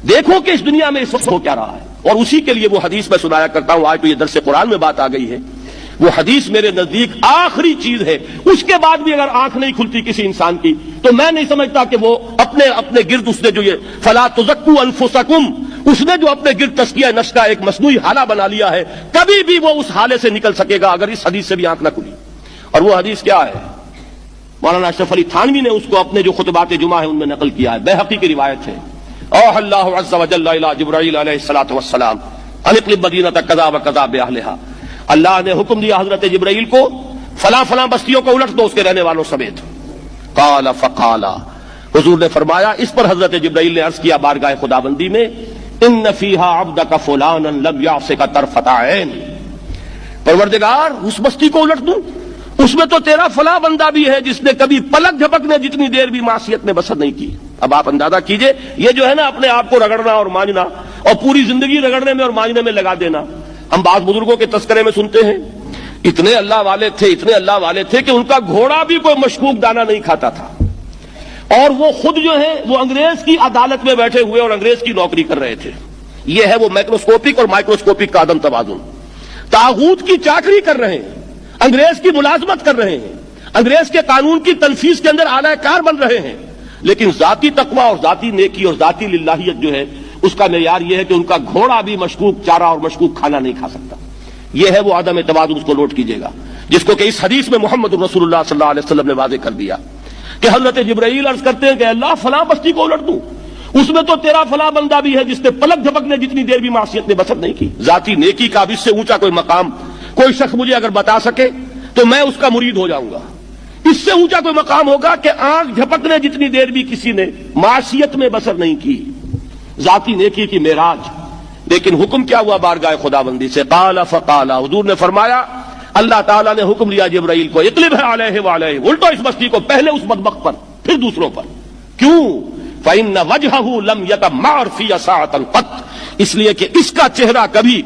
دیکھو کہ اس دنیا میں اس وقت ہو کیا رہا ہے، اور اسی کے لیے وہ حدیث میں سنایا کرتا ہوں، آج تو یہ درس قرآن میں بات آ گئی ہے، وہ حدیث میرے نزدیک آخری چیز ہے، اس کے بعد بھی اگر آنکھ نہیں کھلتی کسی انسان کی تو میں نہیں سمجھتا کہ وہ اپنے گرد اس نے جو یہ فلا تزکوا انفسکم، اس نے جو اپنے گرد تزکیہ نفس کا ایک مصنوعی حالہ بنا لیا ہے، کبھی بھی وہ اس حالے سے نکل سکے گا اگر اس حدیث سے بھی آنکھ نہ کھلی۔ اور وہ حدیث کیا ہے؟ مولانا اشرف علی تھانوی نے اس کو اپنے جو خطبات جمعہ ہیں ان میں نقل کیا ہے، بیہقی کی روایت ہے، اوحى اللہ عز وجل الی جبرائیل علیہ الصلوۃ والسلام ان اقلب مدینۃ کذا وکذا باہلھا، اللہ نے حکم دیا حضرت جبرائیل کو فلاں فلاں بستیوں کو الٹ دو اس کے رہنے والوں سمیت۔ قال فقال، حضور نے فرمایا، اس پر حضرت جبرائیل نے عرض کیا بارگاہ خداوندی میں، ان فیھا عبدک فلانا لم یعصک طرفۃ عین، پروردگار اس بستی کو الٹ دوں، اس میں تو تیرا فلاں بندہ بھی ہے جس نے کبھی پلک جھپکنے جتنی دیر بھی معصیت میں بسر نہیں کی۔ اب آپ اندازہ کیجئے، یہ جو ہے نا اپنے آپ کو رگڑنا اور مانجنا اور پوری زندگی رگڑنے میں اور مانجنے میں لگا دینا، ہم بعض بزرگوں کے تذکرے میں سنتے ہیں اتنے اللہ والے تھے کہ ان کا گھوڑا بھی کوئی مشکوک دانہ نہیں کھاتا تھا، اور وہ خود جو ہے وہ انگریز کی عدالت میں بیٹھے ہوئے اور انگریز کی نوکری کر رہے تھے۔ یہ ہے وہ مائکروسکوپک اور مائکروسکوپک کا عدم توازن، طاغوت کی چاکری کر رہے ہیں، انگریز کی ملازمت کر رہے ہیں، انگریز کے قانون کی تنفیذ کے اندر اعلی کار بن رہے ہیں، لیکن ذاتی تقویٰ اور ذاتی نیکی اور ذاتی للہیت جو ہے اس کا معیار یہ ہے کہ ان کا گھوڑا بھی مشکوک چارہ اور مشکوک کھانا نہیں کھا سکتا۔ یہ ہے وہ عدم توازن، اس کو نوٹ کیجئے گا، جس کو کہ اس حدیث میں محمد رسول اللہ صلی اللہ علیہ وسلم نے واضح کر دیا کہ حضرت جبرائیل عرض کرتے ہیں کہ اللہ فلاں بستی کو الٹ دوں، اس میں تو تیرا فلاں بندہ بھی ہے جس نے پلک جھپکنے جتنی دیر بھی معصیت میں بسر نہیں کی۔ ذاتی نیکی کا بھی اس سے اونچا کوئی مقام کوئی شخص مجھے اگر بتا سکے تو میں اس کا مرید ہو جاؤں گا۔ اس سے اونچا کوئی مقام ہوگا کہ آنکھ جھپکنے جتنی دیر بھی کسی نے معصیت میں بسر نہیں کی، ذاتی نیکی کی معراج۔ لیکن حکم کیا ہوا بارگاہ خداوندی سے؟ قال فقال، حضور نے فرمایا، اللہ تعالیٰ نے حکم دیا جبرائیل کو، اقلب علیہ وعلیہ، الٹو اس بستی کو، پہلے اس بدبخت پر پھر دوسروں پر۔ کیوں؟ فإن وجهه لم يتمعر في ساعة قط، اس لیے کہ اس کا چہرہ کبھی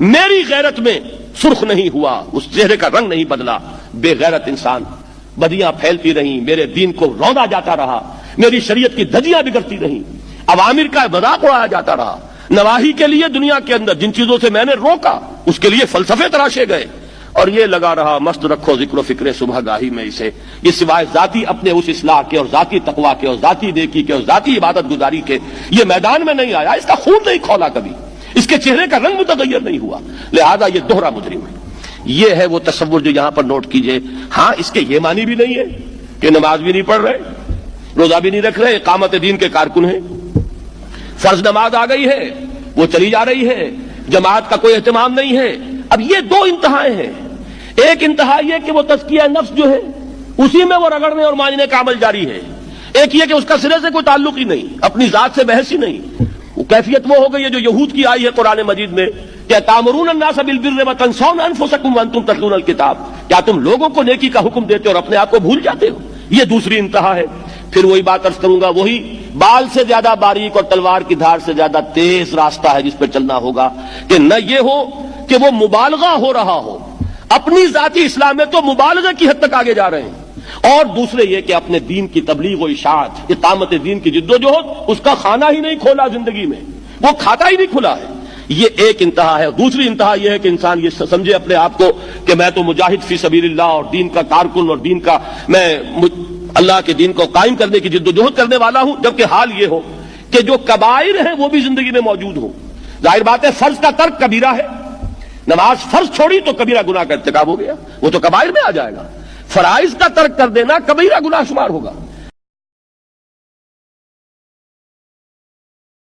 میری غیرت میں سرخ نہیں ہوا، اس چہرے کا رنگ نہیں بدلا۔ بے غیرت انسان، بدیاں پھیلتی رہیں، میرے دین کو روندا جاتا رہا، میری شریعت کی دھجیاں بگڑتی رہیں، اوامر کا مذاق اڑایا جاتا رہا، نواہی کے لیے دنیا کے اندر جن چیزوں سے میں نے روکا اس کے لیے فلسفے تراشے گئے، اور یہ لگا رہا مست رکھو ذکر و فکر صبح گاہی میں اسے، یہ سوائے ذاتی اپنے اس اصلاح کے اور ذاتی تقویٰ کے اور ذاتی نیکی کے اور ذاتی عبادت گزاری کے یہ میدان میں نہیں آیا، اس کا خون نہیں کھولا کبھی، اس کے چہرے کا رنگ متغیر نہیں ہوا، لہذا یہ دوہرا مجرم ہے۔ یہ ہے وہ تصور جو یہاں پر نوٹ کیجئے۔ ہاں، اس کے یہ معنی بھی نہیں ہے کہ نماز بھی نہیں پڑھ رہے، روزہ بھی نہیں رکھ رہے، اقامت دین کے کارکن ہیں، فرض نماز آ گئی ہے وہ چلی جا رہی ہے، جماعت کا کوئی اہتمام نہیں ہے۔ اب یہ دو انتہائیں ہیں، ایک انتہا یہ کہ وہ تزکیہ نفس جو ہے اسی میں وہ رگڑنے اور مانجنے کا عمل جاری ہے، ایک یہ کہ اس کا سرے سے کوئی تعلق ہی نہیں، اپنی ذات سے بحث ہی نہیں۔ وہ کیفیت وہ ہو گئی ہے جو یہود کی آئی ہے قرآن مجید میں کہ تامرون الناس بالبر وتنسون انفسکم وانتم تتلون الکتاب، کیا تم لوگوں کو نیکی کا حکم دیتے اور اپنے آپ کو بھول جاتے ہو؟ یہ دوسری انتہا ہے۔ پھر وہی بات عرض کروں گا، وہی بال سے زیادہ باریک اور تلوار کی دھار سے زیادہ تیز راستہ ہے جس پہ چلنا ہوگا کہ نہ یہ ہو کہ وہ مبالغہ ہو رہا ہو، اپنی ذاتی اسلام میں تو مبالغہ کی حد تک آگے جا رہے ہیں، اور دوسرے یہ کہ اپنے دین کی تبلیغ و اشاعت، اقامت دین کی جد و جہد، اس کا کھانا ہی نہیں کھولا زندگی میں، وہ کھاتا ہی نہیں کھلا ہے۔ یہ ایک انتہا ہے۔ دوسری انتہا یہ ہے کہ انسان یہ سمجھے اپنے آپ کو کہ میں تو مجاہد فی سبیل اللہ اور دین کا کارکن اور دین کا میں اللہ کے دین کو قائم کرنے کی جد و جہد کرنے والا ہوں، جبکہ حال یہ ہو کہ جو کبائر ہیں وہ بھی زندگی میں موجود ہوں۔ ظاہر بات ہے فرض کا ترک کبیرہ ہے، نماز فرض چھوڑی تو کبیرہ گناہ کا ارتکاب ہو گیا، وہ تو کبائر میں آ جائے گا۔ فرائض کا ترک کر دینا کبیرہ گناہ شمار ہوگا۔